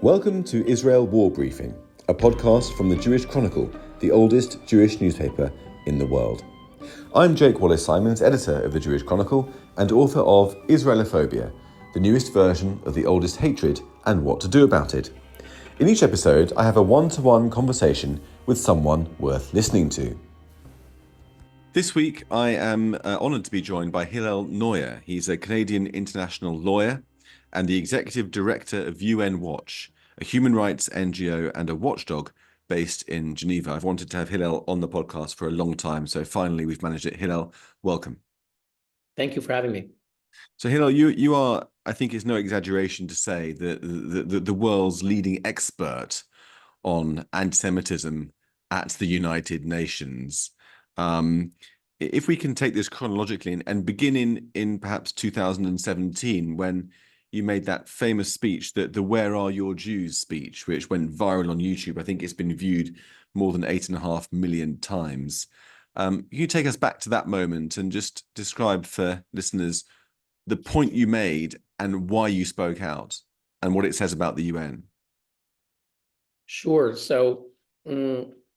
Welcome to Israel War Briefing, a podcast from the Jewish Chronicle, the oldest Jewish newspaper in the world. I'm Jake Wallace-Simons, editor of the Jewish Chronicle and author of Israelophobia, the newest version of the oldest hatred and what to do about it. In each episode, I have a one-to-one conversation with someone worth listening to. This week, I am honoured to be joined by Hillel Neuer. He's a Canadian international lawyer and the executive director of UN Watch, a human rights NGO and a watchdog based in Geneva. I've wanted to have Hillel on the podcast for a long time, so finally we've managed it. Hillel, welcome. Thank you for having me. So Hillel, you are, I think it's no exaggeration to say, the world's leading expert on anti-Semitism at the United Nations. If we can take this chronologically and begin in perhaps 2017, when you made that famous speech, the "Where Are Your Jews" speech, which went viral on YouTube. I think it's been viewed more than 8.5 million times. Can you take us back to that moment and just describe for listeners the point you made and why you spoke out and what it says about the UN? Sure. So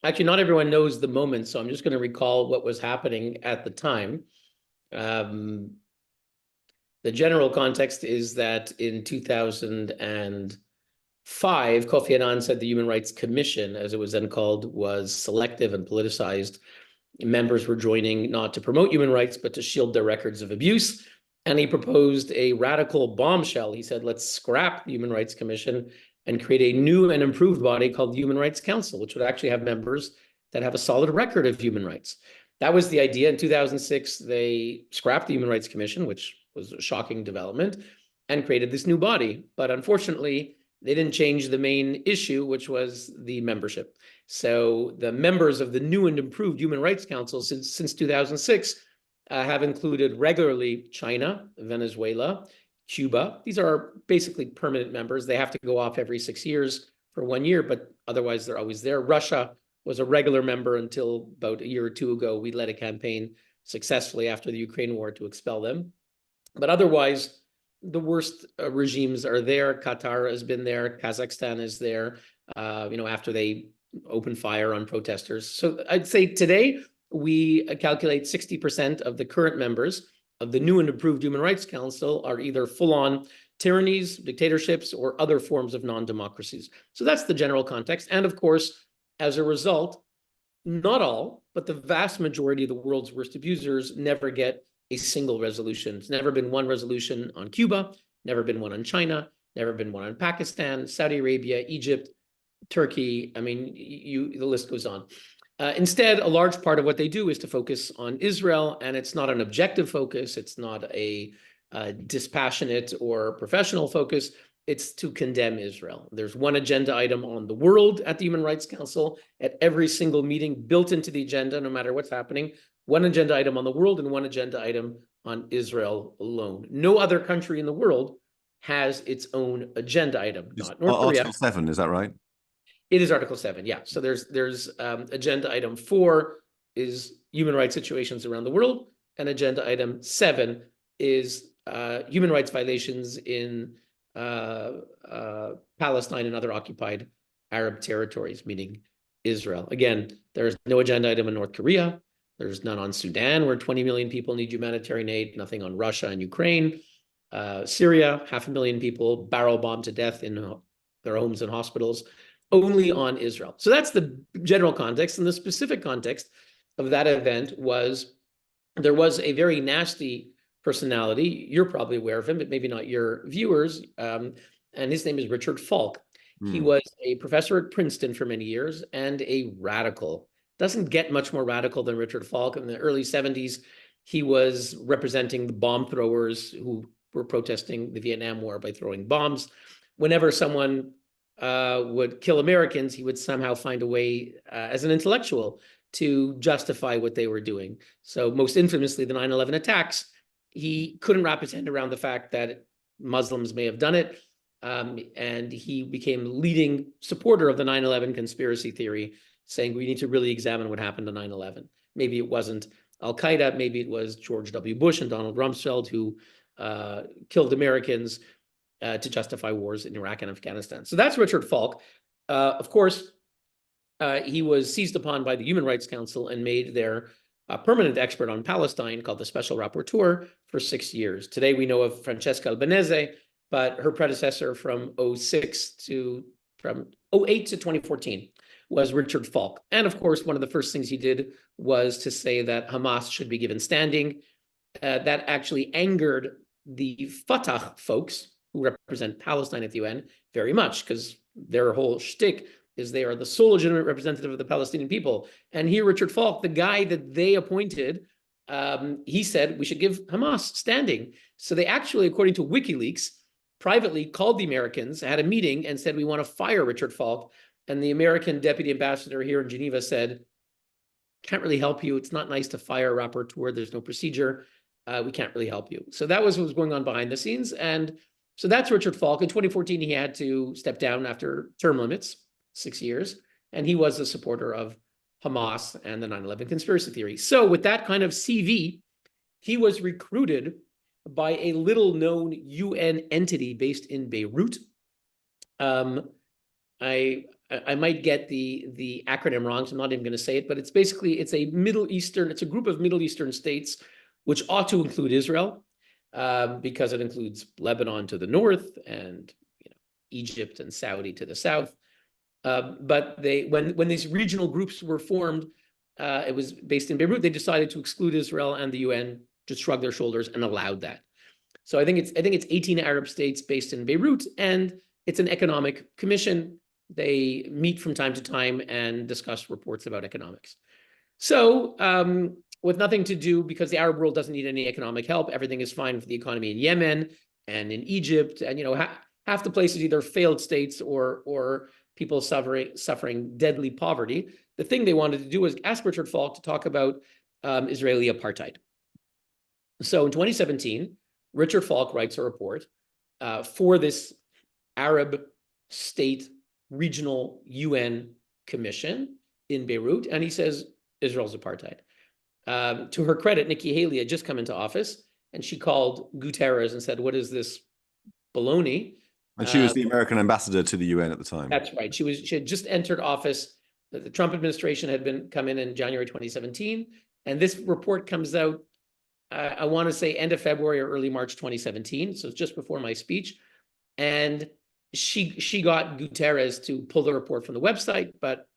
actually, not everyone knows the moment, so I'm just going to recall what was happening at the time. The general context is that in 2005, Kofi Annan said the Human Rights Commission, as it was then called, was selective and politicized. Members were joining not to promote human rights, but to shield their records of abuse. And he proposed a radical bombshell. He said, let's scrap the Human Rights Commission and create a new and improved body called the Human Rights Council, which would actually have members that have a solid record of human rights. That was the idea. In 2006, they scrapped the Human Rights Commission, which was a shocking development, and created this new body. But unfortunately, they didn't change the main issue, which was the membership. So the members of the new and improved Human Rights Council since 2006 have included regularly China, Venezuela, Cuba. These are basically permanent members. They have to go off every 6 years for 1 year, but otherwise they're always there. Russia was a regular member until about a year or two ago. We led a campaign successfully after the Ukraine war to expel them. But otherwise, the worst regimes are there. Qatar has been there. Kazakhstan is there, after they opened fire on protesters. So I'd say today, we calculate 60% of the current members of the new and improved Human Rights Council are either full-on tyrannies, dictatorships, or other forms of non-democracies. So that's the general context. And of course, as a result, not all, but the vast majority of the world's worst abusers never get a single resolution. It's never been one resolution on Cuba, never been one on China, never been one on Pakistan, Saudi Arabia, Egypt, Turkey. I mean, the list goes on. Instead, a large part of what they do is to focus on Israel, and it's not an objective focus. It's not a dispassionate or professional focus. It's to condemn Israel. There's one agenda item on the world at the Human Rights Council at every single meeting built into the agenda, no matter what's happening. One agenda item on the world and one agenda item on Israel alone. No other country in the world has its own agenda item. Not North Korea. Article 7, is that right? It is Article 7, yeah. So there's agenda item 4 is human rights situations around the world, and agenda item 7 is human rights violations in Palestine and other occupied Arab territories, meaning Israel. Again, there's no agenda item in North Korea. There's none on Sudan, where 20 million people need humanitarian aid. Nothing on Russia and Ukraine. Syria, 500,000 people barrel bombed to death in their homes and hospitals. Only on Israel. So that's the general context. And the specific context of that event was there was a very nasty personality. You're probably aware of him, but maybe not your viewers. And his name is Richard Falk. He was a professor at Princeton for many years and a radical. Doesn't get much more radical than Richard Falk. In the early 70s, he was representing the bomb throwers who were protesting the Vietnam War by throwing bombs. Whenever someone would kill Americans, he would somehow find a way as an intellectual to justify what they were doing. So most infamously, the 9/11 attacks, he couldn't wrap his head around the fact that Muslims may have done it. And he became the leading supporter of the 9/11 conspiracy theory, saying we need to really examine what happened on 9/11. Maybe it wasn't Al-Qaeda, maybe it was George W. Bush and Donald Rumsfeld who killed Americans. to justify wars in Iraq and Afghanistan. So that's Richard Falk. Of course, he was seized upon by the Human Rights Council and made their permanent expert on Palestine, called the Special Rapporteur, for 6 years. Today we know of Francesca Albanese, but her predecessor from 2008 to 2014 was Richard Falk. And of course, one of the first things he did was to say that Hamas should be given standing. That actually angered the Fatah folks, who represent Palestine at the UN, very much, because their whole shtick is they are the sole legitimate representative of the Palestinian people. And here, Richard Falk, the guy that they appointed, he said we should give Hamas standing. So they actually, according to WikiLeaks, privately called the Americans, had a meeting, and said, we want to fire Richard Falk. And the American deputy ambassador here in Geneva said, can't really help you. It's not nice to fire a rapporteur. There's no procedure. We can't really help you. So that was what was going on behind the scenes. And so that's Richard Falk. In 2014, he had to step down after term limits, 6 years. And he was a supporter of Hamas and the 9/11 conspiracy theory. So with that kind of CV, he was recruited by a little-known UN entity based in Beirut. I might get the acronym wrong, so I'm not even going to say it, but it's basically, it's a group of Middle Eastern states, which ought to include Israel, because it includes Lebanon to the north and Egypt and Saudi to the south. But when these regional groups were formed, it was based in Beirut. They decided to exclude Israel, and the UN just shrugged their shoulders and allowed that. So I think it's 18 Arab states based in Beirut, and it's an economic commission. They meet from time to time and discuss reports about economics. So with nothing to do, because the Arab world doesn't need any economic help, everything is fine for the economy in Yemen and in Egypt, and half the places either failed states or people suffering deadly poverty. The thing they wanted to do was ask Richard Falk to talk about Israeli apartheid. So in 2017, Richard Falk writes a report for this Arab state regional UN commission in Beirut, and he says Israel's apartheid. To her credit, Nikki Haley had just come into office, and she called Guterres and said, what is this baloney? And she was the American ambassador to the UN at the time. That's right. She had just entered office. The Trump administration had come in January 2017, and this report comes out, I want to say end of February or early March 2017, so it's just before my speech. And she got Guterres to pull the report from the website, but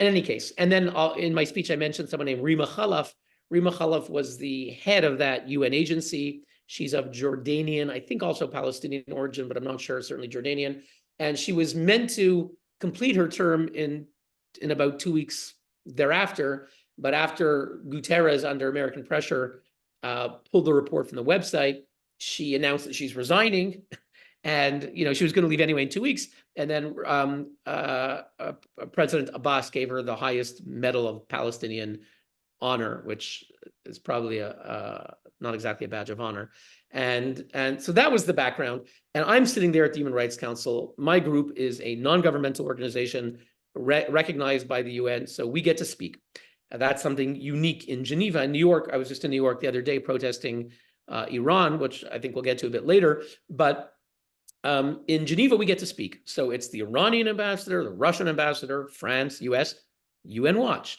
in any case, and then in my speech, I mentioned someone named Rima Khalaf. Rima Khalaf was the head of that UN agency. She's of Jordanian, I think also Palestinian origin, but I'm not sure, certainly Jordanian. And she was meant to complete her term in about 2 weeks thereafter. But after Guterres, under American pressure, pulled the report from the website, she announced that she's resigning. And she was going to leave anyway in 2 weeks. And then President Abbas gave her the highest medal of Palestinian honor, which is probably not exactly a badge of honor. And so that was the background. And I'm sitting there at the Human Rights Council. My group is a non-governmental organization recognized by the UN, so we get to speak. That's something unique in Geneva. In New York, I was just in New York the other day protesting Iran, which I think we'll get to a bit later. But in Geneva, we get to speak. So it's the Iranian ambassador, the Russian ambassador, France, US, UN Watch.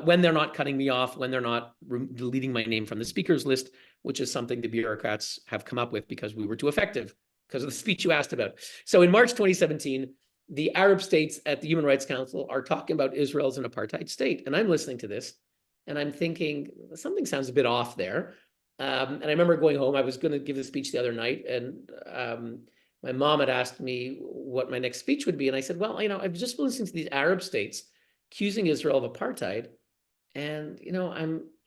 When they're not cutting me off, when they're not deleting my name from the speakers list, which is something the bureaucrats have come up with because we were too effective, because of the speech you asked about. So in March 2017, the Arab states at the Human Rights Council are talking about Israel as an apartheid state. And I'm listening to this, and I'm thinking, something sounds a bit off there. And I remember going home. I was going to give the speech the other night, and my mom had asked me what my next speech would be. And I said, well, I've just been listening to these Arab states accusing Israel of apartheid. And,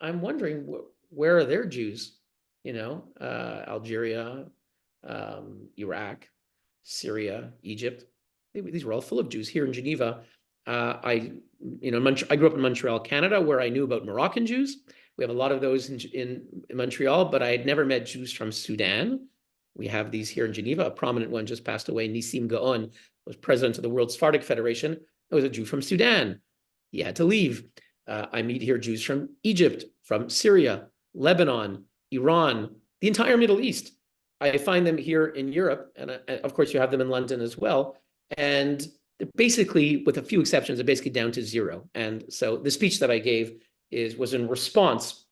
I'm wondering, where are their Jews? Algeria, Iraq, Syria, Egypt. These were all full of Jews. Here in Geneva, I grew up in Montreal, Canada, where I knew about Moroccan Jews. We have a lot of those in Montreal, but I had never met Jews from Sudan. We have these here in Geneva. A prominent one just passed away. Nissim Gaon was president of the World Sephardic Federation. It was a Jew from Sudan. He had to leave. I meet here Jews from Egypt, from Syria, Lebanon, Iran, the entire Middle East. I find them here in Europe, and of course you have them in London as well. And basically, with a few exceptions, they're basically down to zero. And so the speech that I gave was in response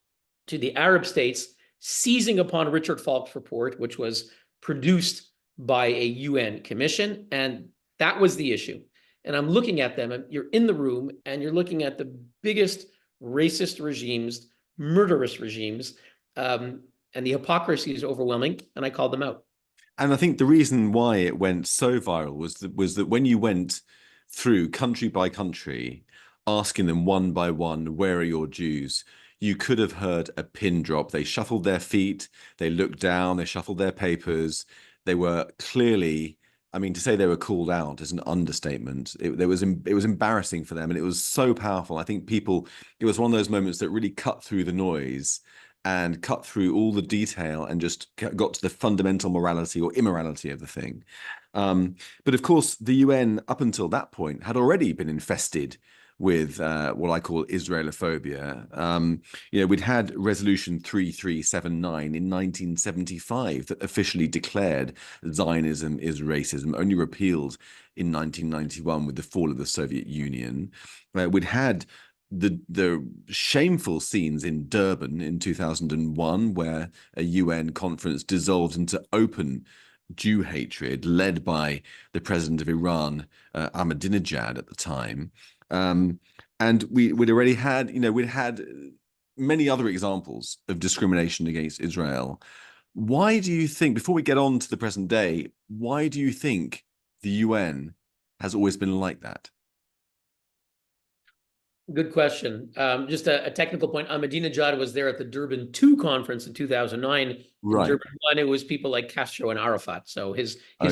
to the Arab states seizing upon Richard Falk's report, which was produced by a UN commission. And that was the issue. And I'm looking at them, and you're in the room, and you're looking at the biggest racist regimes, murderous regimes, and the hypocrisy is overwhelming, and I called them out. And I think the reason why it went so viral was that when you went through country by country, asking them one by one, where are your Jews? You could have heard a pin drop. They shuffled their feet, they looked down, they shuffled their papers. They were clearly, I mean, to say they were called out is an understatement. It was embarrassing for them, and it was so powerful. I think it was one of those moments that really cut through the noise and cut through all the detail and just got to the fundamental morality or immorality of the thing. But of course, the UN, up until that point, had already been infested with what I call Israelophobia. We'd had Resolution 3379 in 1975 that officially declared Zionism is racism, only repealed in 1991 with the fall of the Soviet Union. We'd had the shameful scenes in Durban in 2001, where a UN conference dissolved into open Jew hatred, led by the president of Iran, Ahmadinejad, at the time. And we'd already had, we'd had many other examples of discrimination against Israel. Why do you think, before we get on to the present day, why do you think the UN has always been like that? Good question. Just a technical point. Ahmadinejad was there at the Durban 2 conference in 2009. Right. In Durban 1, it was people like Castro and Arafat. So I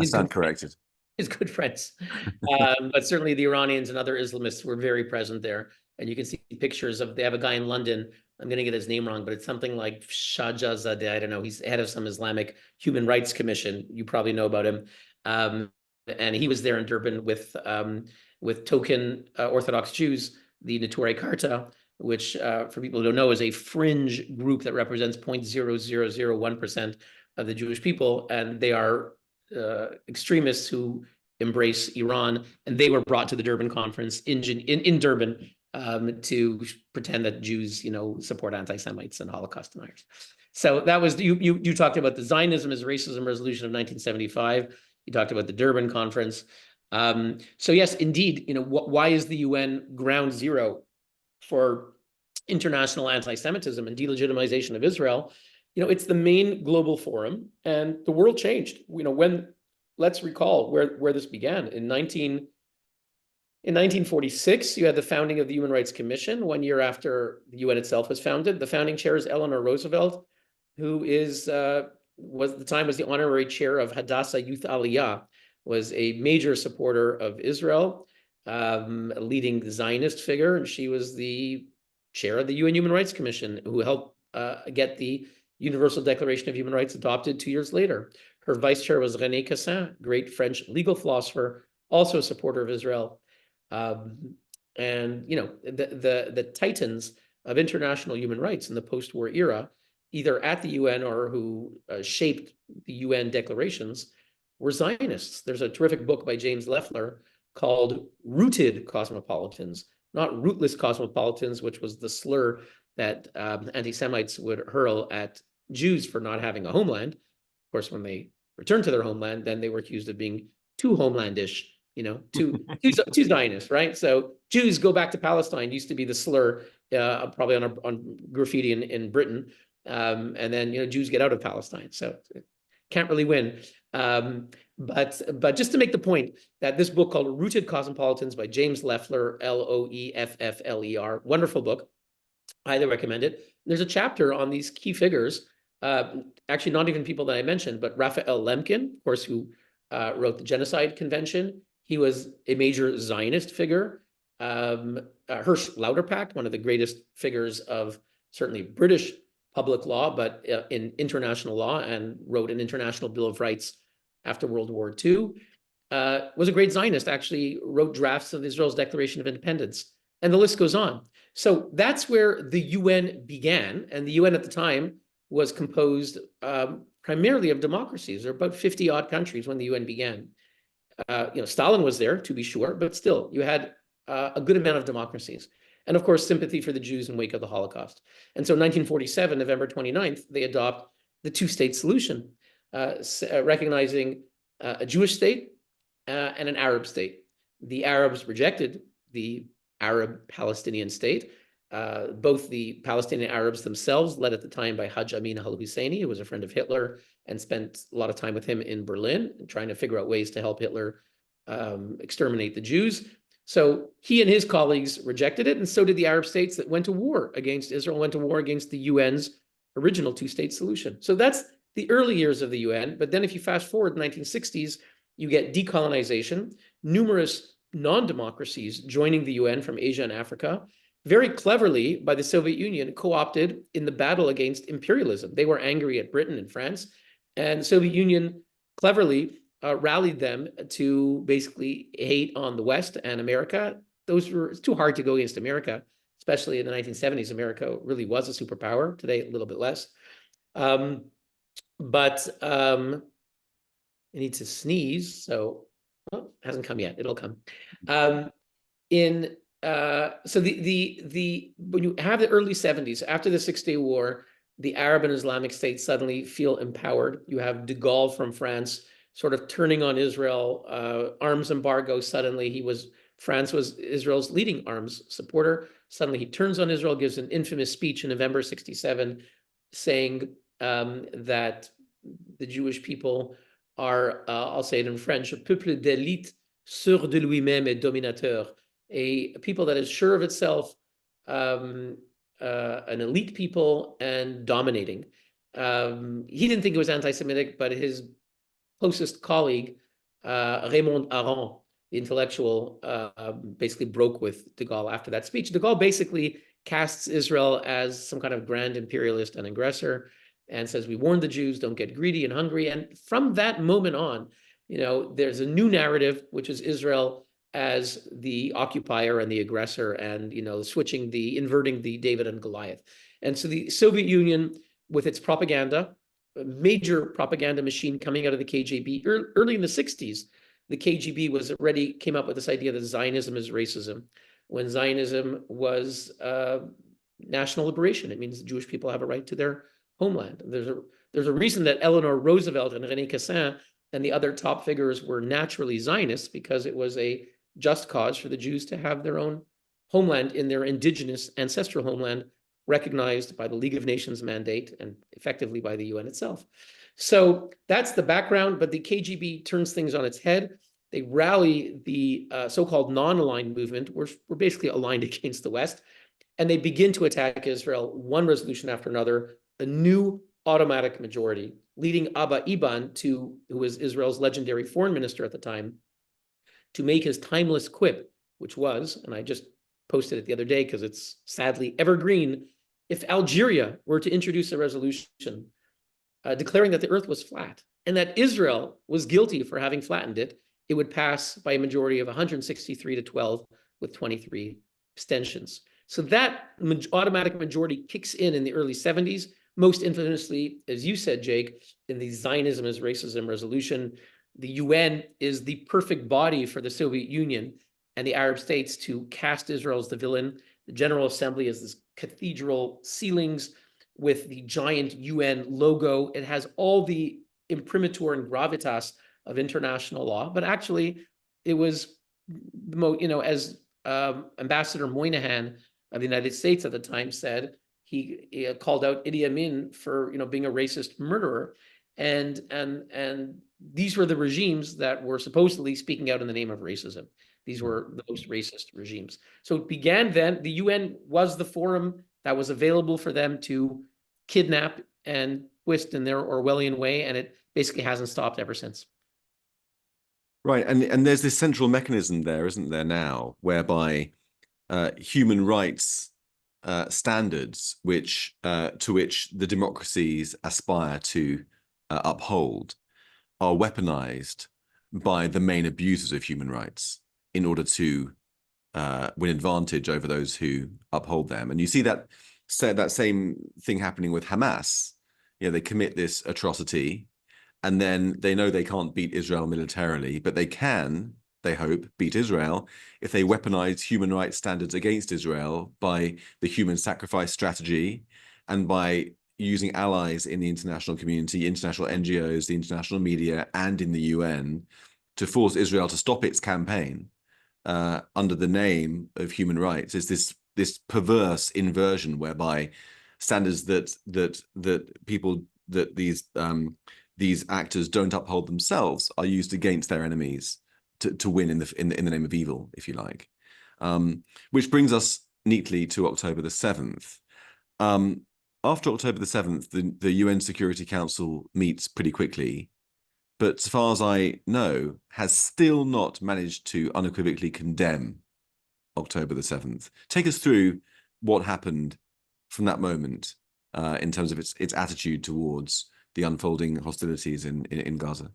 stand corrected. His good friends. But certainly the Iranians and other Islamists were very present there. And you can see pictures they have a guy in London. I'm going to get his name wrong, but it's something like Shahjazadeh. I don't know. He's head of some Islamic Human Rights Commission. You probably know about him. And he was there in Durban with token Orthodox Jews, the Neturei Karta, which for people who don't know is a fringe group that represents 0.0001% of the Jewish people. And they are extremists who embrace Iran. And they were brought to the Durban conference in Durban to pretend that Jews, support anti-Semites and Holocaust deniers. So that was, you talked about the Zionism as racism resolution of 1975. You talked about the Durban conference. So yes, indeed, why is the UN ground zero for international anti-Semitism and delegitimization of Israel? It's the main global forum, and the world changed. Let's recall where this began. In 1946, you had the founding of the Human Rights Commission. 1 year after the UN itself was founded, the founding chair is Eleanor Roosevelt, who was the honorary chair of Hadassah Youth Aliyah, was a major supporter of Israel, a leading Zionist figure, and she was the chair of the UN Human Rights Commission, who helped get the Universal Declaration of Human Rights adopted 2 years later. Her vice chair was René Cassin, great French legal philosopher, also a supporter of Israel. And the titans of international human rights in the post-war era, either at the UN or who shaped the UN declarations, were Zionists. There's a terrific book by James Leffler called Rooted Cosmopolitans, not Rootless Cosmopolitans, which was the slur that anti-Semites would hurl at Jews for not having a homeland. Of course, when they returned to their homeland, then they were accused of being too homelandish, too Zionist, right? So Jews go back to Palestine used to be the slur, probably on graffiti in Britain. And then, Jews get out of Palestine. So can't really win. But just to make the point that this book called Rooted Cosmopolitans by James Leffler, Loeffler, wonderful book. Highly recommend it. There's a chapter on these key figures, actually not even people that I mentioned, but Raphael Lemkin, of course, who wrote the Genocide Convention. He was a major Zionist figure. Hirsch Lauderpacht, one of the greatest figures of certainly British public law, but in international law, and wrote an International Bill of Rights after World War II, was a great Zionist, actually wrote drafts of Israel's Declaration of Independence, and the list goes on. So that's where the UN began, and the UN at the time was composed primarily of democracies. There were about 50 odd countries when the UN began. Stalin was there, to be sure, but still, you had a good amount of democracies. And of course, sympathy for the Jews in wake of the Holocaust. And so 1947, November 29th, they adopt the two-state solution, recognizing a Jewish state and an Arab state. The Arabs rejected the Arab-Palestinian state. Both the Palestinian Arabs themselves, led at the time by Hajj Amin al-Husseini, who was a friend of Hitler and spent a lot of time with him in Berlin, trying to figure out ways to help Hitler exterminate the Jews. So he and his colleagues rejected it, and so did the Arab states that went to war against Israel, went to war against the UN's original two-state solution. So that's the early years of the UN. But then if you fast forward to the 1960s, you get decolonization, numerous non-democracies joining the UN from Asia and Africa, very cleverly by the Soviet Union, co-opted in the battle against imperialism. They were angry at Britain and France, and the Soviet Union cleverly rallied them to basically hate on the West and America. It's too hard to go against America, especially in the 1970s. America really was a superpower. Today, a little bit less. I need to sneeze, so it hasn't come yet. It'll come. So when you have the early 70s, after the Six-Day War, the Arab and Islamic states suddenly feel empowered. You have de Gaulle from France sort of turning on Israel, arms embargo. Suddenly France was Israel's leading arms supporter. Suddenly he turns on Israel, gives an infamous speech in November 67, saying that the Jewish people are, I'll say it in French, a peuple d'élite sûr de lui-même et dominateur, a people that is sure of itself, an elite people and dominating. He didn't think it was anti-Semitic, but his closest colleague, Raymond Aron, the intellectual, basically broke with de Gaulle after that speech. De Gaulle basically casts Israel as some kind of grand imperialist and aggressor and says, we warned the Jews, don't get greedy and hungry. And from that moment on, there's a new narrative, which is Israel as the occupier and the aggressor and, inverting the David and Goliath. And so the Soviet Union, with its propaganda, a major propaganda machine coming out of the KGB, early in the 60s, the KGB came up with this idea that Zionism is racism, when Zionism was national liberation. It means the Jewish people have a right to their homeland. There's a reason that Eleanor Roosevelt and René Cassin and the other top figures were naturally Zionists, because it was a just cause for the Jews to have their own homeland in their indigenous ancestral homeland, recognized by the League of Nations mandate and effectively by the UN itself. So that's the background, but the KGB turns things on its head. They rally the so-called non-aligned movement. We're basically aligned against the West, and they begin to attack Israel, one resolution after another, a new automatic majority, leading Abba Eban, who was Israel's legendary foreign minister at the time, to make his timeless quip, which was, and I just posted it the other day because it's sadly evergreen, if Algeria were to introduce a resolution declaring that the earth was flat and that Israel was guilty for having flattened it, it would pass by a majority of 163 to 12 with 23 abstentions. So that automatic majority kicks in the early 70s, most infamously, as you said, Jake, in the Zionism is racism resolution. The UN is the perfect body for the Soviet Union and the Arab states to cast Israel as the villain. The General Assembly is this cathedral ceilings with the giant UN logo. It has all the imprimatur and gravitas of international law, but actually it was, as Ambassador Moynihan of the United States at the time said, he called out Idi Amin for being a racist murderer, and these were the regimes that were supposedly speaking out in the name of racism. These were the most racist regimes. So it began then. The UN was the forum that was available for them to kidnap and twist in their Orwellian way, and it basically hasn't stopped ever since. Right, and there's this central mechanism there, isn't there now, whereby human rights standards, to which the democracies aspire to uphold, are weaponized by the main abusers of human rights in order to win advantage over those who uphold them. And you see that same thing happening with Hamas they commit this atrocity, and then they know they can't beat Israel militarily, but they can, they hope, beat Israel if they weaponize human rights standards against Israel by the human sacrifice strategy and by using allies in the international community, international NGOs, the international media, and in the UN to force Israel to stop its campaign under the name of human rights. Is this perverse inversion whereby standards that people that these actors don't uphold themselves are used against their enemies to win in the name of evil, if you like. Which brings us neatly to October the 7th. After October the 7th, the UN Security Council meets pretty quickly, but as far as I know, has still not managed to unequivocally condemn October the 7th. Take us through what happened from that moment in terms of its attitude towards the unfolding hostilities in Gaza.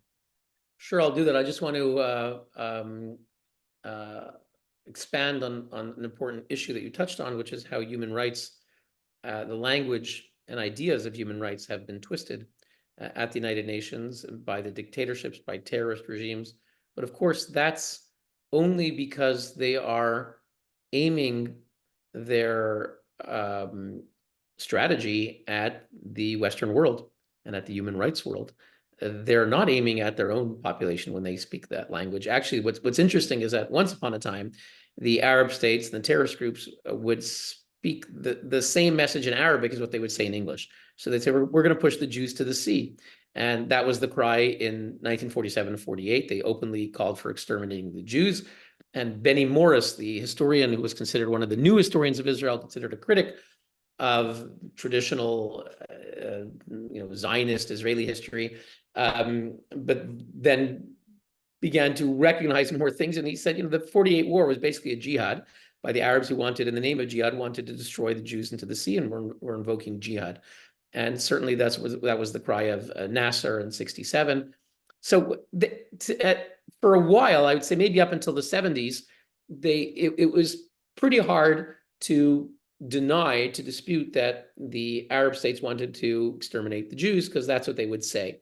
Sure, I'll do that. I just want to expand on an important issue that you touched on, which is how human rights, the language and ideas of human rights have been twisted at the United Nations by the dictatorships, by terrorist regimes. But of course, that's only because they are aiming their strategy at the Western world and at the human rights world. They're not aiming at their own population when they speak that language. Actually, what's interesting is that once upon a time, the Arab states and the terrorist groups would speak the same message in Arabic as what they would say in English. So they'd say, we're going to push the Jews to the sea. And that was the cry in 1947 and 48. They openly called for exterminating the Jews. And Benny Morris, the historian who was considered one of the new historians of Israel, considered a critic of traditional, Zionist Israeli history, but then began to recognize more things. And he said, the 48 war was basically a jihad by the Arabs who wanted, in the name of jihad, wanted to destroy the Jews into the sea, and were invoking jihad. And certainly that was the cry of Nasser in 67. So for a while, I would say maybe up until the 70s, it was pretty hard to dispute that the Arab states wanted to exterminate the Jews, because that's what they would say.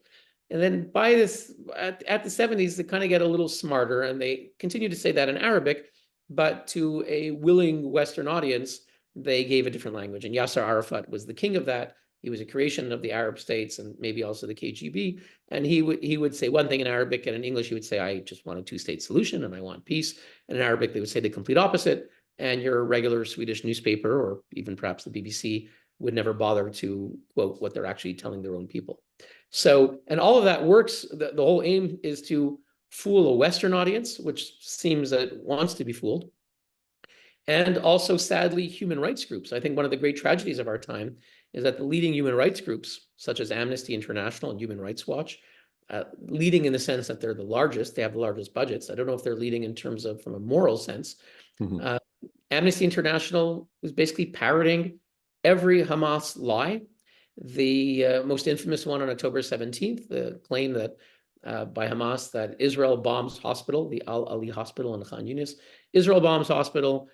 And then by at the 70s, they kind of get a little smarter, and they continue to say that in Arabic, but to a willing Western audience, they gave a different language. And Yasser Arafat was the king of that. He was a creation of the Arab states and maybe also the KGB. And he would say one thing in Arabic, and in English, he would say, I just want a two-state solution and I want peace. And in Arabic, they would say the complete opposite. And your regular Swedish newspaper, or even perhaps the BBC, would never bother to quote what they're actually telling their own people. So, and all of that works. The whole aim is to fool a Western audience, which seems that it wants to be fooled. And also, sadly, human rights groups. I think one of the great tragedies of our time is that the leading human rights groups, such as Amnesty International and Human Rights Watch, leading in the sense that they're the largest, they have the largest budgets. I don't know if they're leading in terms of from a moral sense. Mm-hmm. Amnesty International was basically parroting every Hamas lie. The most infamous one on October 17th, the claim that by Hamas that Israel bombs hospital, the Al-Ali hospital in Khan Yunis. Israel bombs hospital,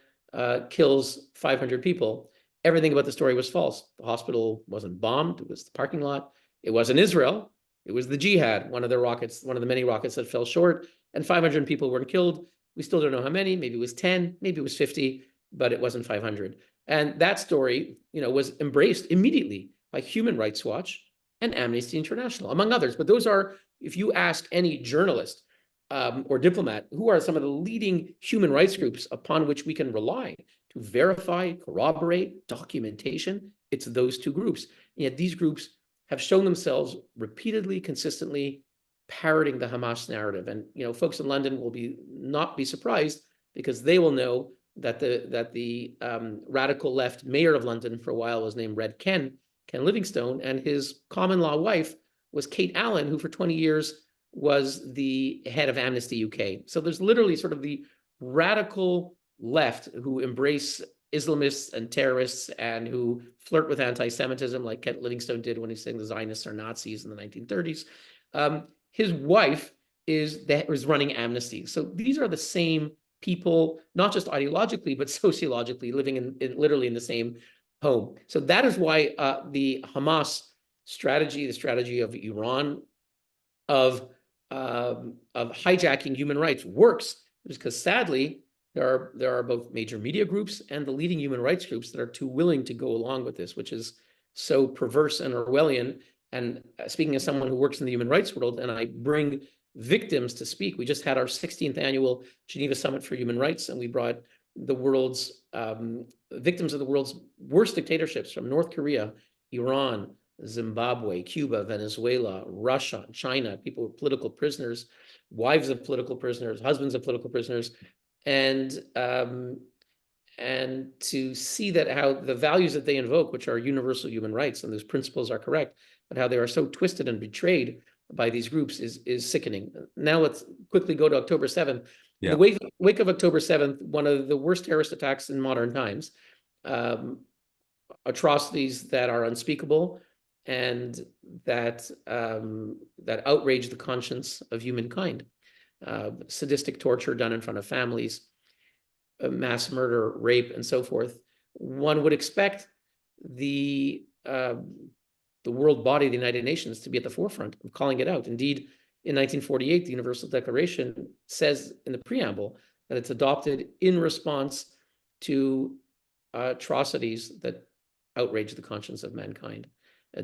kills 500 people. Everything about the story was false. The hospital wasn't bombed. It was the parking lot. It wasn't Israel. It was the jihad, one of the many rockets that fell short, and 500 people weren't killed. We still don't know how many. Maybe it was 10, maybe it was 50, but it wasn't 500. And that story, was embraced immediately by Human Rights Watch and Amnesty International, among others. But those are, if you ask any journalist or diplomat, who are some of the leading human rights groups upon which we can rely to verify, corroborate, documentation, it's those two groups. And yet these groups have shown themselves repeatedly, consistently parroting the Hamas narrative. And folks in London will not be surprised, because they will know that the radical left mayor of London for a while was named Ken Livingstone, and his common law wife was Kate Allen, who for 20 years was the head of Amnesty UK. So there's literally sort of the radical left who embrace Islamists and terrorists and who flirt with anti-Semitism, like Kent Livingstone did when he's saying the Zionists are Nazis in the 1930s. His wife is running Amnesty. So these are the same people, not just ideologically, but sociologically, living in literally in the same home. So that is why the Hamas strategy, the strategy of Iran, of hijacking human rights works, because sadly, there are both major media groups and the leading human rights groups that are too willing to go along with this, which is so perverse and Orwellian. And speaking as someone who works in the human rights world, and I bring victims to speak, we just had our 16th annual Geneva Summit for Human Rights, and we brought the world's victims of the world's worst dictatorships from North Korea, Iran, Zimbabwe, Cuba, Venezuela, Russia, China, people who are political prisoners, wives of political prisoners, husbands of political prisoners, and to see that how the values that they invoke, which are universal human rights, and those principles are correct, but how they are so twisted and betrayed by these groups is sickening. Now let's quickly go to October 7th. Yeah. The wake of October 7th, one of the worst terrorist attacks in modern times, atrocities that are unspeakable and that outrage the conscience of humankind. Sadistic torture done in front of families, mass murder, rape, and so forth. One would expect the world body, the United Nations, to be at the forefront of calling it out. Indeed, in 1948, the Universal Declaration says in the preamble that it's adopted in response to atrocities that outrage the conscience of mankind,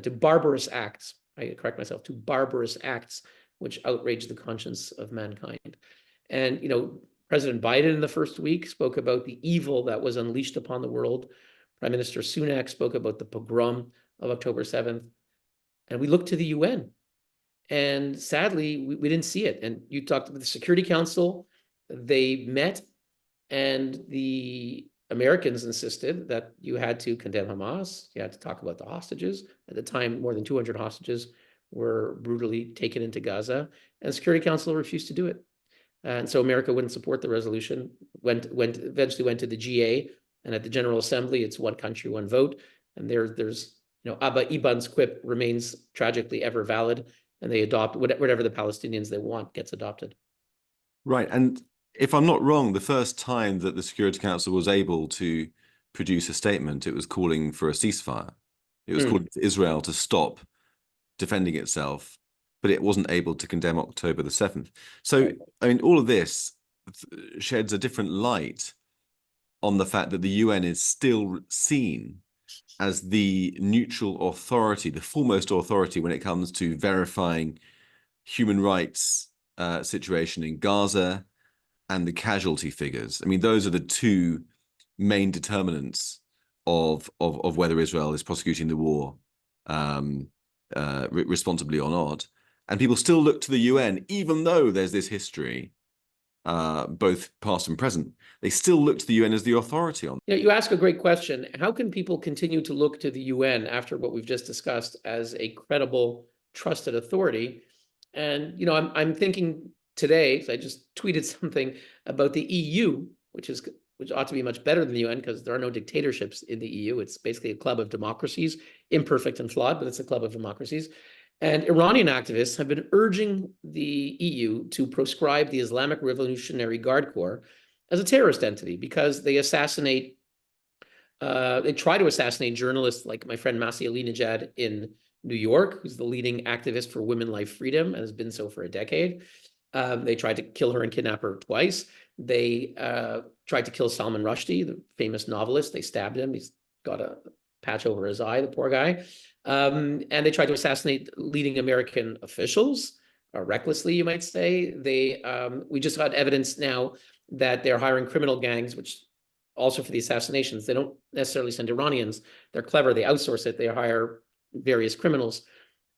to barbarous acts. I correct myself, to barbarous acts which outrage the conscience of mankind. And, President Biden in the first week spoke about the evil that was unleashed upon the world. Prime Minister Sunak spoke about the pogrom of October 7th. And we looked to the UN. And sadly, we didn't see it. And you talked with the Security Council, they met, and the Americans insisted that you had to condemn Hamas, you had to talk about the hostages. At the time, more than 200 hostages were brutally taken into Gaza, and the Security Council refused to do it. And so America wouldn't support the resolution, eventually went to the GA, and at the General Assembly, it's one country, one vote. And there's Abba Eban's quip remains tragically ever valid, and they adopt whatever the Palestinians they want gets adopted. Right. And if I'm not wrong, the first time that the Security Council was able to produce a statement, it was calling for a ceasefire. It was calling for Israel to stop defending itself, but it wasn't able to condemn October the 7th. So, right. I mean, all of this sheds a different light on the fact that the UN is still seen as the neutral authority, the foremost authority when it comes to verifying human rights situation in Gaza and the casualty figures. I mean, those are the two main determinants of whether Israel is prosecuting the war responsibly or not. And people still look to the UN, even though there's this history, both past and present. They still look to the UN as the authority on. You ask a great question. How can people continue to look to the UN after what we've just discussed as a credible, trusted authority? And I'm thinking today, so I just tweeted something about the EU, which ought to be much better than the UN because there are no dictatorships in the EU. It's basically a club of democracies, imperfect and flawed, but it's a club of democracies. And Iranian activists have been urging the EU to proscribe the Islamic Revolutionary Guard Corps as a terrorist entity because they try to assassinate journalists like my friend Masih Alinejad in New York, who's the leading activist for women life freedom and has been so for a decade. They tried to kill her and kidnap her twice. They tried to kill Salman Rushdie, the famous novelist. They stabbed him. He's got a patch over his eye, the poor guy. And they tried to assassinate leading American officials, recklessly, you might say. We just got evidence now that they're hiring criminal gangs, which also for the assassinations, they don't necessarily send Iranians. They're clever. They outsource it. They hire various criminals.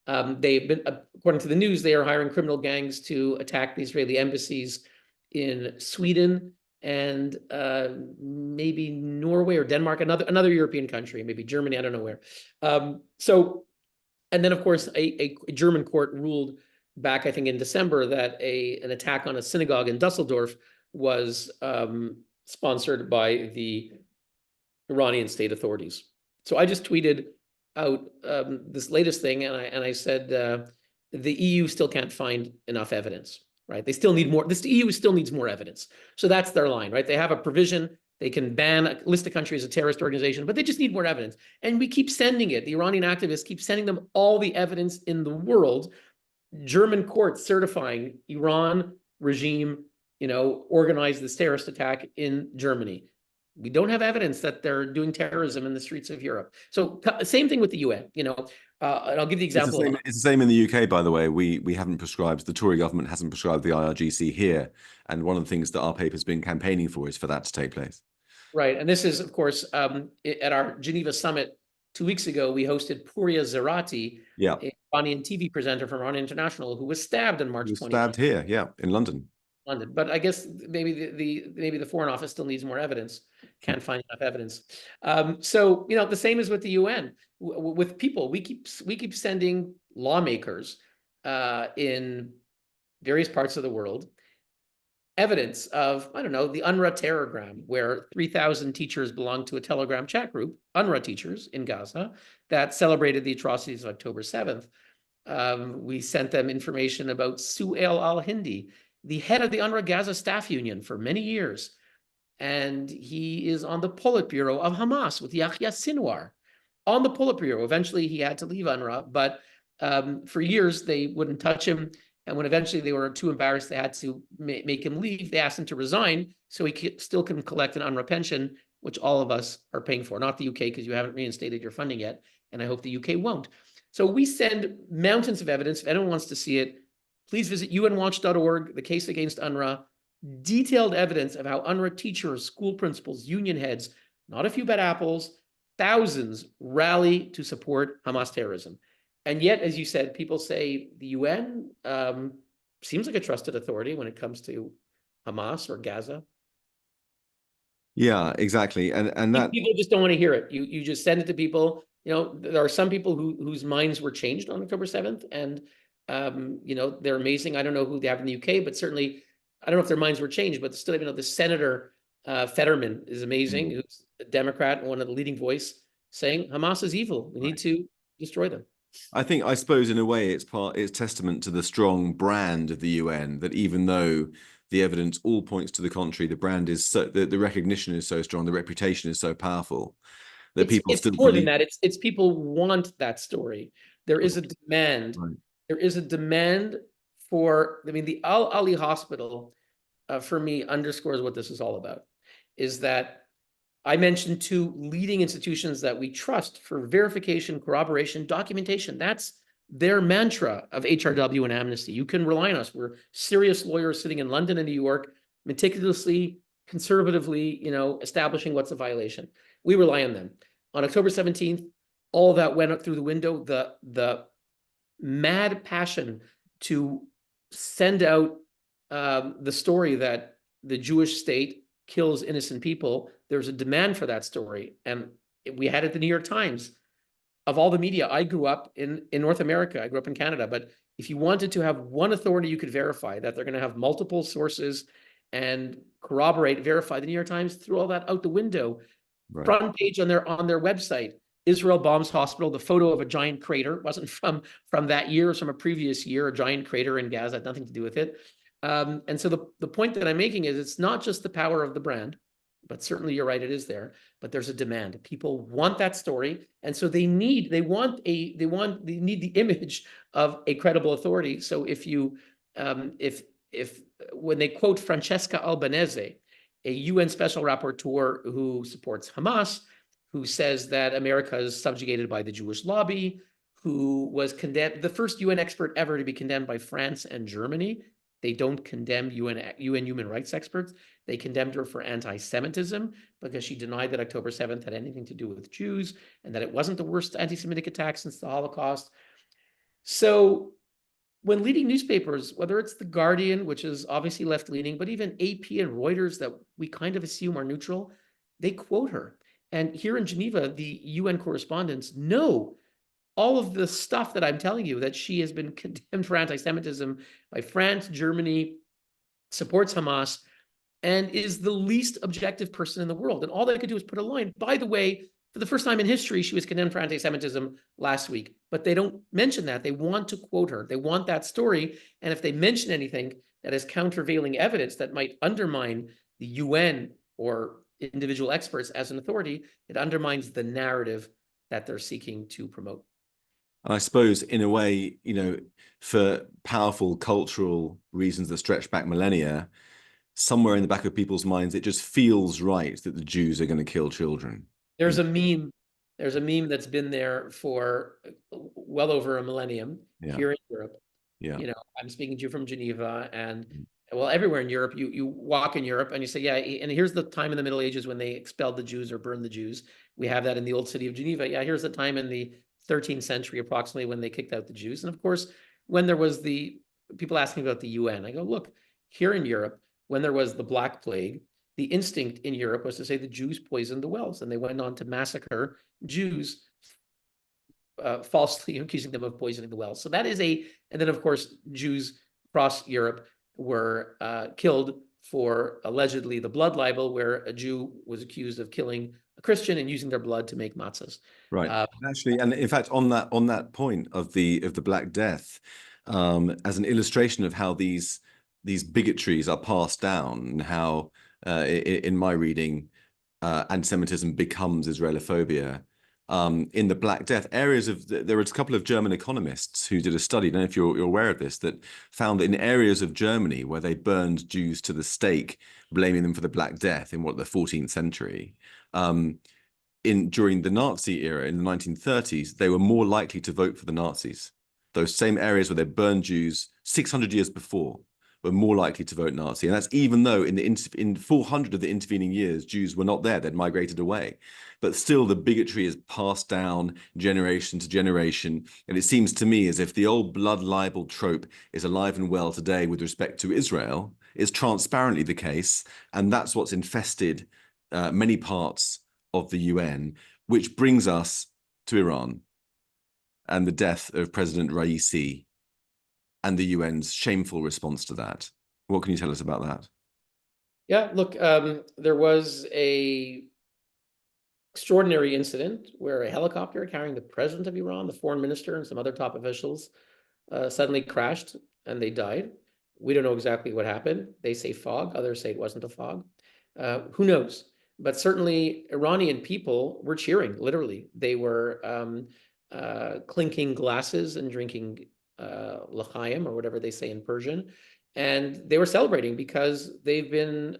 They've been, according to the news, they are hiring criminal gangs to attack the Israeli embassies in Sweden and maybe Norway or Denmark, another European country, maybe Germany, I don't know where. And then of course, a German court ruled back, I think in December, that an attack on a synagogue in Dusseldorf was sponsored by the Iranian state authorities. So I just tweeted out this latest thing, and I said the EU still can't find enough evidence, right? They still need more. The EU still needs more evidence. So that's their line, right? They have a provision They can ban a list of country as a terrorist organization, but they just need more evidence. And we keep sending it. The Iranian activists keep sending them all the evidence in the world. German courts certifying Iran regime, organized this terrorist attack in Germany. We don't have evidence that they're doing terrorism in the streets of Europe. So same thing with the UN, and I'll give the example. It's the same in the UK, by the way. We haven't prescribed, the Tory government hasn't prescribed the IRGC here. And one of the things that our paper's been campaigning for is for that to take place. Right. And this is, of course, at our Geneva summit 2 weeks ago, we hosted Pouria Zerati, a Iranian TV presenter from Iran International, who was stabbed on March 20th. Stabbed here, in London. But I guess maybe the Foreign Office still needs more evidence. Can't find enough evidence. So the same is with the UN. With people, we keep sending lawmakers in various parts of the world evidence of, I don't know, the UNRWA terrorgram, where 3,000 teachers belong to a Telegram chat group, UNRWA teachers in Gaza, that celebrated the atrocities of October 7th. We sent them information about Su'ail al-Hindi, the head of the UNRWA Gaza Staff Union for many years. And he is on the Politburo of Hamas with Yahya Sinwar. On the Politburo. Eventually, he had to leave UNRWA, but for years, they wouldn't touch him. And when eventually they were too embarrassed, they had to make him leave. They asked him to resign so he still can collect an UNRWA pension, which all of us are paying for, not the UK, because you haven't reinstated your funding yet. And I hope the UK won't. So we send mountains of evidence. If anyone wants to see it, please visit unwatch.org, the case against UNRWA, detailed evidence of how UNRWA teachers, school principals, union heads, not a few bad apples, thousands rally to support Hamas terrorism. And yet, as you said, people say the UN seems like a trusted authority when it comes to Hamas or Gaza. Yeah, exactly. And that people just don't want to hear it. You just send it to people. There are some people whose minds were changed on October 7th, and they're amazing. I don't know who they have in the UK, but certainly I don't know if their minds were changed, but still, the Senator Fetterman is amazing, who's a Democrat and one of the leading voice saying Hamas is evil. We need to destroy them. I suppose in a way it's testament to the strong brand of the UN, that even though the evidence all points to the contrary, the brand is so, the recognition is so strong, the reputation is so powerful that people still more than that. It's people want that story. There is a demand. Right. There is a demand for, the Al Ali Hospital, for me, underscores what this is all about, is that I mentioned 2 leading institutions that we trust for verification, corroboration, documentation. That's their mantra of HRW and Amnesty. You can rely on us. We're serious lawyers sitting in London and New York, meticulously, conservatively, establishing what's a violation. We rely on them. On October 17th, all of that went up through the window. The mad passion to send out the story that the Jewish state kills innocent people. There's a demand for that story. And we had it the New York Times. Of all the media, I grew up in North America. I grew up in Canada. But if you wanted to have one authority you could verify that they're going to have multiple sources and corroborate, verify, the New York Times threw all that out the window. Right. Front page on their website, Israel bombs hospital, the photo of a giant crater. It wasn't from that year, it was from a previous year, a giant crater in Gaza, had nothing to do with it. And so the point that I'm making is it's not just the power of the brand, but certainly you're right, it is there, but there's a demand. People want that story. And so they need the image of a credible authority. So if when they quote Francesca Albanese, a UN special rapporteur who supports Hamas, who says that America is subjugated by the Jewish lobby, who was condemned, the first UN expert ever to be condemned by France and Germany. They don't condemn UN human rights experts. They condemned her for anti-Semitism because she denied that October 7th had anything to do with Jews and that it wasn't the worst anti-Semitic attack since the Holocaust. So when leading newspapers, whether it's The Guardian, which is obviously left-leaning, but even AP and Reuters that we kind of assume are neutral, they quote her. And here in Geneva, the UN correspondents know all of the stuff that I'm telling you, that she has been condemned for anti-Semitism by France, Germany, supports Hamas, and is the least objective person in the world. And all they could do is put a line. By the way, for the first time in history, she was condemned for anti-Semitism last week. But they don't mention that. They want to quote her. They want that story. And if they mention anything that is countervailing evidence that might undermine the UN or individual experts as an authority, it undermines the narrative that they're seeking to promote. I suppose, in a way, for powerful cultural reasons that stretch back millennia, somewhere in the back of people's minds, it just feels right that the Jews are going to kill children. There's a meme. There's a meme that's been there for well over a millennium here in Europe. Yeah. I'm speaking to you from Geneva, and well, everywhere in Europe, you walk in Europe and you say, yeah, and here's the time in the Middle Ages when they expelled the Jews or burned the Jews. We have that in the old city of Geneva. Yeah, here's the time in the 13th century, approximately, when they kicked out the Jews. And of course, when there was the people asking about the UN, I go, look, here in Europe, when there was the Black Plague, the instinct in Europe was to say the Jews poisoned the wells, and they went on to massacre Jews, falsely accusing them of poisoning the wells. So that is and then of course, Jews across Europe were killed for allegedly the blood libel, where a Jew was accused of killing a Christian and using their blood to make matzahs. Right. Actually, and in fact, on that point of the Black Death, as an illustration of how these bigotries are passed down, and how in my reading, anti-Semitism becomes Israelophobia. In the Black Death, there were a couple of German economists who did a study, I don't know if you're aware of this, that found that in areas of Germany where they burned Jews to the stake, blaming them for the Black Death in the 14th century, during the Nazi era in the 1930s, they were more likely to vote for the Nazis. Those same areas where they burned Jews 600 years before were more likely to vote Nazi. And that's even though in 400 of the intervening years, Jews were not there, they'd migrated away. But still, the bigotry is passed down generation to generation. And it seems to me as if the old blood libel trope is alive and well today with respect to Israel, is transparently the case. And that's what's infested many parts of the UN, which brings us to Iran and the death of President Raisi and the UN's shameful response to that. What can you tell us about that? Yeah, look, there was a extraordinary incident where a helicopter carrying the president of Iran, the foreign minister, and some other top officials suddenly crashed and they died. We don't know exactly what happened. They say fog, others say it wasn't a fog. Who knows? But certainly Iranian people were cheering, literally. They were clinking glasses and drinking l'chaim, or whatever they say in Persian. And they were celebrating because they've been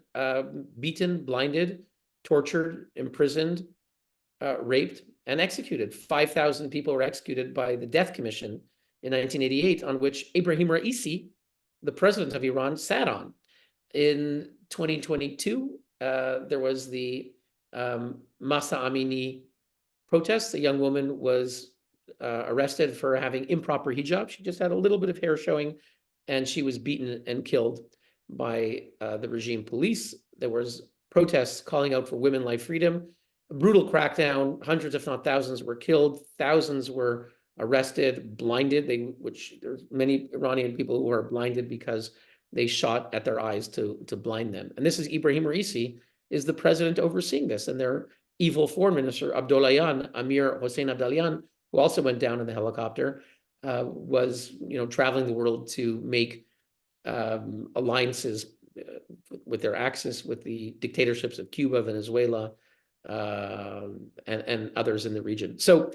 beaten, blinded, tortured, imprisoned, raped, and executed. 5,000 people were executed by the Death Commission in 1988, on which Ibrahim Raisi, the president of Iran, sat on. In 2022, there was the Mahsa Amini protests. A young woman was arrested for having improper hijab. She just had a little bit of hair showing, and she was beaten and killed by the regime police. There was protests calling out for women life freedom, a brutal crackdown. Hundreds, if not thousands, were killed. Thousands were arrested, blinded. There's many Iranian people who are blinded because they shot at their eyes to blind them. And this is Ibrahim Raisi is the president overseeing this, and their evil foreign minister Abdollahian, Amir Hossein Abdollahian, who also went down in the helicopter, was traveling the world to make alliances with their axis with the dictatorships of Cuba, Venezuela, and others in the region. So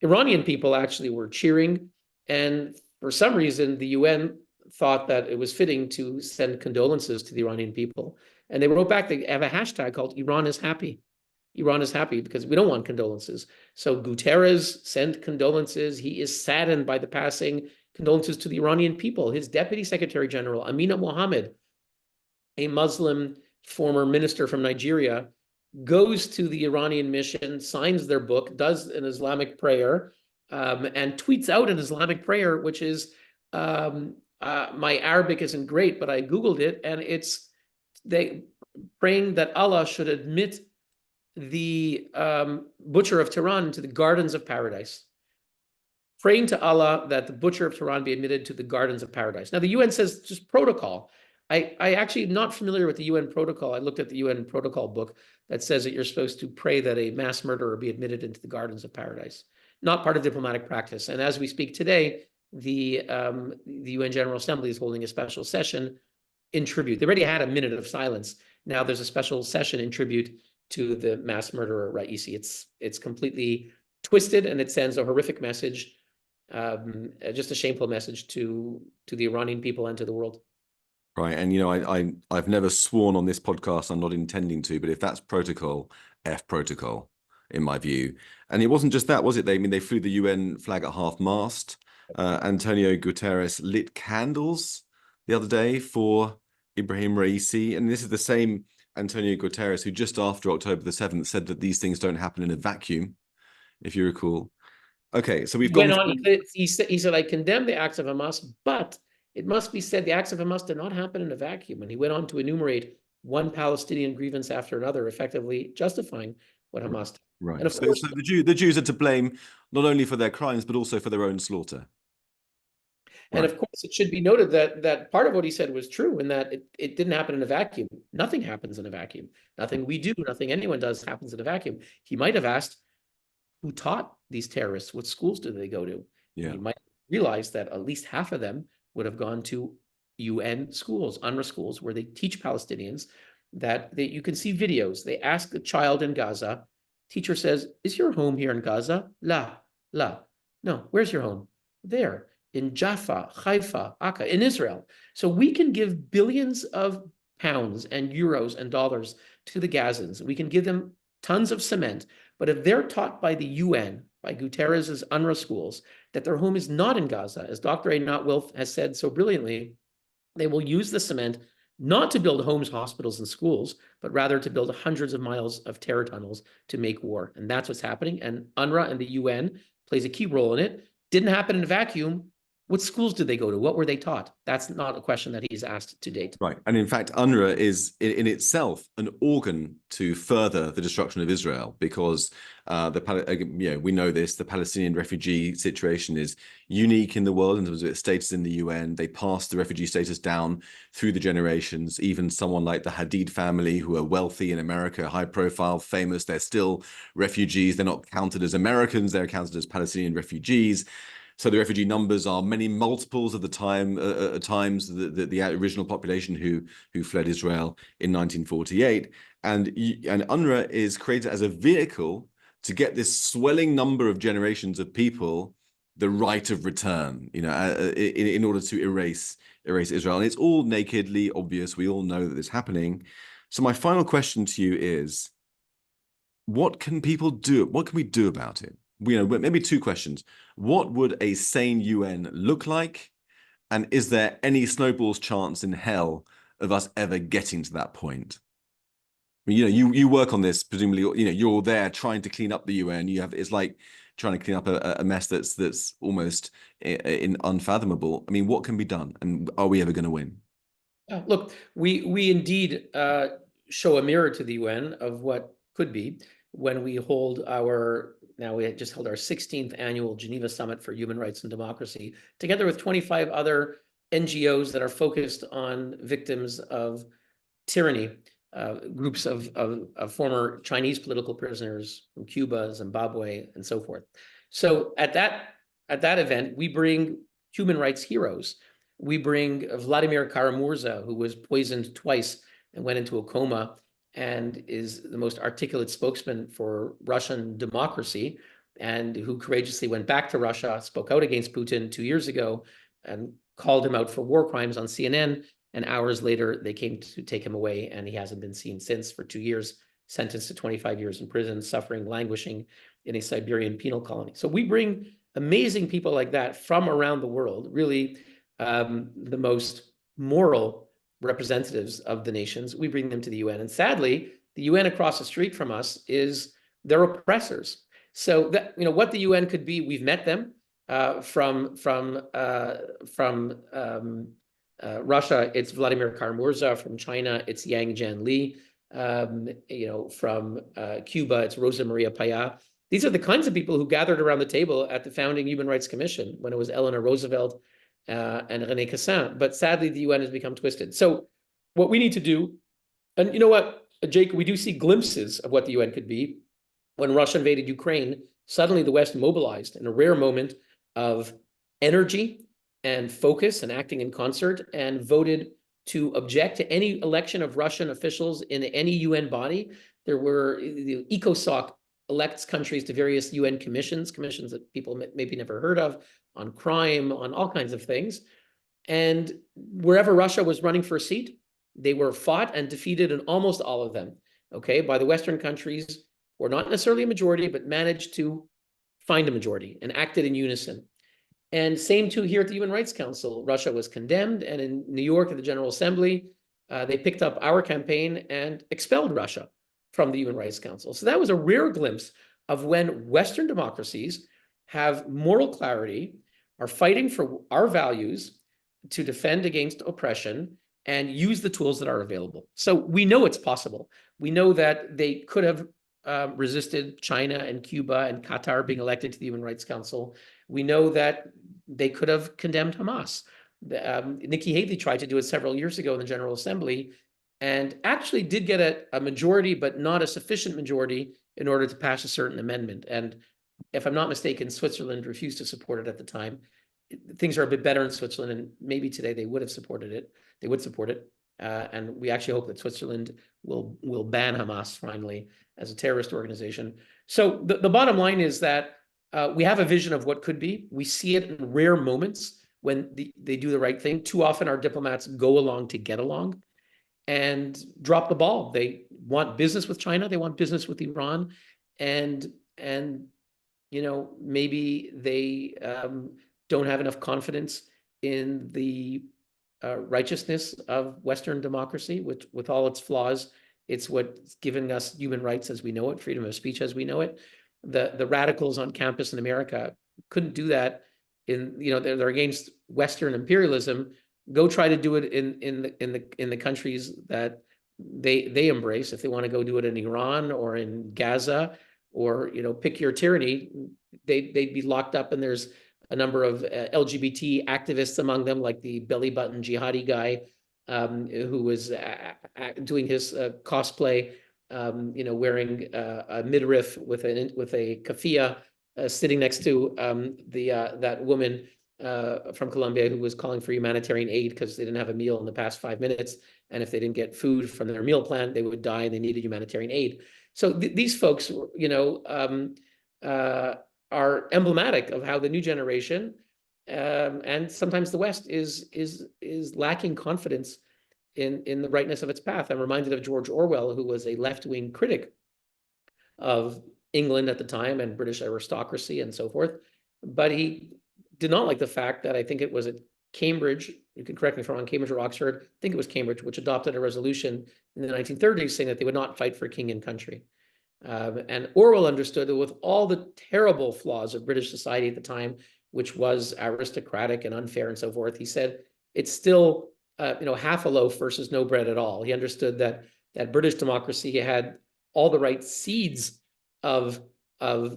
Iranian people actually were cheering, and for some reason the UN thought that it was fitting to send condolences to the Iranian people, and they wrote back. They have a hashtag called Iran is happy. Iran is happy because we don't want condolences. So Guterres sent condolences. He is saddened by the passing. Condolences to the Iranian people. His deputy secretary general, Amina Mohammed, a Muslim former minister from Nigeria, goes to the Iranian mission, signs their book, does an Islamic prayer, and tweets out an Islamic prayer, which is, my Arabic isn't great, but I Googled it, and it's they praying that Allah should admit the butcher of Tehran into the gardens of paradise. Praying to Allah that the butcher of Tehran be admitted to the gardens of paradise. Now, the UN says just protocol. I actually am not familiar with the UN protocol. I looked at the UN protocol book that says that you're supposed to pray that a mass murderer be admitted into the gardens of paradise. Not part of diplomatic practice. And as we speak today, the UN General Assembly is holding a special session in tribute. They already had a minute of silence. Now there's a special session in tribute to the mass murderer Raisi. It's completely twisted, and it sends a horrific message, just a shameful message to the Iranian people and to the world. Right. And, you know, I've never sworn on this podcast, I'm not intending to, but if that's protocol, F protocol, in my view. And it wasn't just that, was it? They flew the UN flag at half mast. Antonio Guterres lit candles the other day for Ibrahim Raisi. And this is the same Antonio Guterres who just after October the 7th said that these things don't happen in a vacuum, if you recall. Okay, so we've gone on. He said, I condemn the acts of Hamas, but it must be said the acts of Hamas did not happen in a vacuum. And he went on to enumerate one Palestinian grievance after another, effectively justifying what Hamas did. Right. And of so course, the Jews are to blame not only for their crimes, but also for their own slaughter. And of course, it should be noted that part of what he said was true, in that it didn't happen in a vacuum. Nothing happens in a vacuum. Nothing we do, nothing anyone does happens in a vacuum. He might have asked, who taught these terrorists? What schools do they go to? Yeah. You might realize that at least half of them would have gone to UN schools, UNRWA schools, where they teach Palestinians that you can see videos. They ask a child in Gaza, teacher says, is your home here in Gaza? La. No, where's your home? There, in Jaffa, Haifa, Akka, in Israel. So we can give billions of pounds and euros and dollars to the Gazans. We can give them tons of cement. But if they're taught by the UN, by Guterres' UNRWA schools, that their home is not in Gaza, as Dr. Einat Wilf has said so brilliantly, they will use the cement not to build homes, hospitals, and schools, but rather to build hundreds of miles of terror tunnels to make war. And that's what's happening. And UNRWA and the UN plays a key role in it. Didn't happen in a vacuum. What schools did they go to? What were they taught? That's not a question that he's asked to date. Right. And in fact, UNRWA is in itself an organ to further the destruction of Israel, because we know this, the Palestinian refugee situation is unique in the world in terms of its status in the UN. They passed the refugee status down through the generations. Even someone like the Hadid family, who are wealthy in America, high profile, famous, they're still refugees. They're not counted as Americans. They're counted as Palestinian refugees. So the refugee numbers are many multiples of the times the original population who fled Israel in 1948. And UNRWA is created as a vehicle to get this swelling number of generations of people the right of return, in order to erase Israel. And it's all nakedly obvious. We all know that this is happening. So my final question to you is, what can people do? What can we do about it? Maybe two questions. What would a sane UN look like? And is there any snowball's chance in hell of us ever getting to that point? You work on this, presumably, you're there trying to clean up the UN. It's like trying to clean up a mess that's almost unfathomable. I mean, what can be done? And are we ever going to win? Look, we indeed show a mirror to the UN of what could be when we hold we just held our 16th annual Geneva Summit for Human Rights and Democracy, together with 25 other NGOs that are focused on victims of tyranny, groups of former Chinese political prisoners from Cuba, Zimbabwe, and so forth. So at that event, we bring human rights heroes. We bring Vladimir Kara-Murza, who was poisoned twice and went into a coma, and is the most articulate spokesman for Russian democracy, and who courageously went back to Russia, spoke out against Putin 2 years ago, and called him out for war crimes on CNN. And hours later, they came to take him away, and he hasn't been seen since for 2 years, sentenced to 25 years in prison, suffering, languishing in a Siberian penal colony. So we bring amazing people like that from around the world, really the most moral representatives of the nations. We bring them to the UN. And sadly, the UN across the street from us is their oppressors. So that, what the UN could be, we've met them from Russia, it's Vladimir Kara-Murza. From China, it's Yang Jianli. From Cuba, it's Rosa Maria Paya. These are the kinds of people who gathered around the table at the founding Human Rights Commission when it was Eleanor Roosevelt and René Cassin. But sadly, the UN has become twisted. So what we need to do, and you know what, Jake, we do see glimpses of what the UN could be. When Russia invaded Ukraine, suddenly the West mobilized in a rare moment of energy and focus and acting in concert, and voted to object to any election of Russian officials in any UN body There were the ECOSOC elects countries to various UN commissions that people maybe never heard of, on crime, on all kinds of things. And wherever Russia was running for a seat, they were fought and defeated in almost all of them, okay, by the Western countries, or not necessarily a majority, but managed to find a majority and acted in unison. And same too here at the Human Rights Council. Russia was condemned, and in New York at the General Assembly, they picked up our campaign and expelled Russia from the Human Rights Council. So that was a rare glimpse of when Western democracies have moral clarity, are fighting for our values to defend against oppression, and use the tools that are available. So we know it's possible. We know that they could have resisted China and Cuba and Qatar being elected to the Human Rights Council. We know that they could have condemned Hamas. Nikki Haley tried to do it several years ago in the General Assembly, and actually did get a majority, but not a sufficient majority in order to pass a certain amendment. And if I'm not mistaken, Switzerland refused to support it at the time. Things are a bit better in Switzerland, and maybe today they would have supported it. They would support it. And we actually hope that Switzerland will ban Hamas finally as a terrorist organization. So the bottom line is that we have a vision of what could be. We see it in rare moments when they do the right thing. Too often our diplomats go along to get along and drop the ball. They want business with China. They want business with Iran. And maybe they don't have enough confidence in the righteousness of Western democracy, which, with all its flaws, it's what's given us human rights as we know it, freedom of speech as we know it. The radicals on campus in America couldn't do that. They're against Western imperialism. Go try to do it in the countries that they embrace. If they want to go do it in Iran or in Gaza, or pick your tyranny, they'd be locked up. And there's a number of LGBT activists among them, like the belly button jihadi guy who was doing his cosplay, wearing a midriff with a keffiyeh, sitting next to that woman from Colombia who was calling for humanitarian aid because they didn't have a meal in the past 5 minutes, and if they didn't get food from their meal plan, they would die, and they needed humanitarian aid. So these folks, are emblematic of how the new generation and sometimes the West is lacking confidence in the rightness of its path. I'm reminded of George Orwell, who was a left-wing critic of England at the time and British aristocracy and so forth, but he did not like the fact that, I think it was at Cambridge, you can correct me if I'm wrong, Cambridge or Oxford, I think it was Cambridge, which adopted a resolution in the 1930s saying that they would not fight for king and country. And Orwell understood that with all the terrible flaws of British society at the time, which was aristocratic and unfair and so forth, he said it's still half a loaf versus no bread at all. He understood that British democracy had all the right seeds of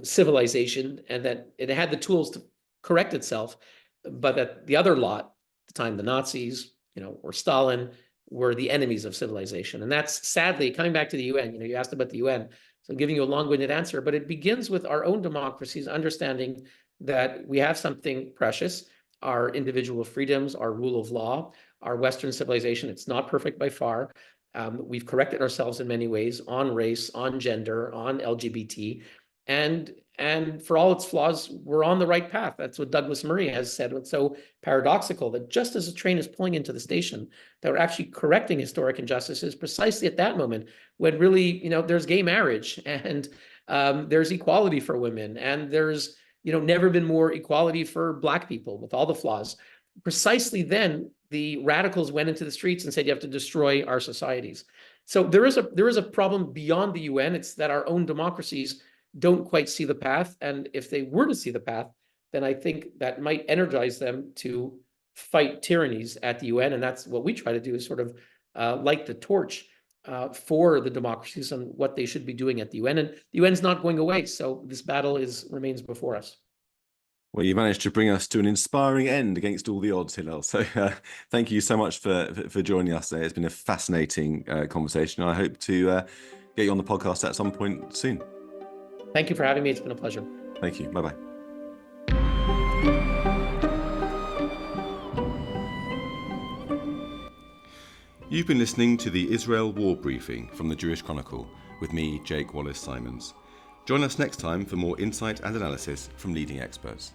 civilization, and that it had the tools to correct itself, but that the other lot, at the time the Nazis, or Stalin, were the enemies of civilization. And that's sadly coming back to the UN. You asked about the UN. So I'm giving you a long-winded answer, but it begins with our own democracies understanding that we have something precious, our individual freedoms, our rule of law, our Western civilization. It's not perfect by far. We've corrected ourselves in many ways on race, on gender, on LGBT, and for all its flaws, we're on the right path. That's what Douglas Murray has said. What's so paradoxical, that just as a train is pulling into the station, that we're actually correcting historic injustices precisely at that moment when really, there's gay marriage, and there's equality for women, and there's, never been more equality for Black people with all the flaws. Precisely then, the radicals went into the streets and said, you have to destroy our societies. So there is a problem beyond the UN. It's that our own democracies don't quite see the path. And if they were to see the path, then I think that might energize them to fight tyrannies at the UN. And that's what we try to do, is sort of light the torch for the democracies and what they should be doing at the UN. And the UN is not going away. So this battle remains before us. Well, you managed to bring us to an inspiring end against all the odds, Hillel. So thank you so much for joining us today. It's been a fascinating conversation. I hope to get you on the podcast at some point soon. Thank you for having me. It's been a pleasure. Thank you. Bye-bye. You've been listening to the Israel War Briefing from the Jewish Chronicle, with me, Jake Wallace-Simons. Join us next time for more insight and analysis from leading experts.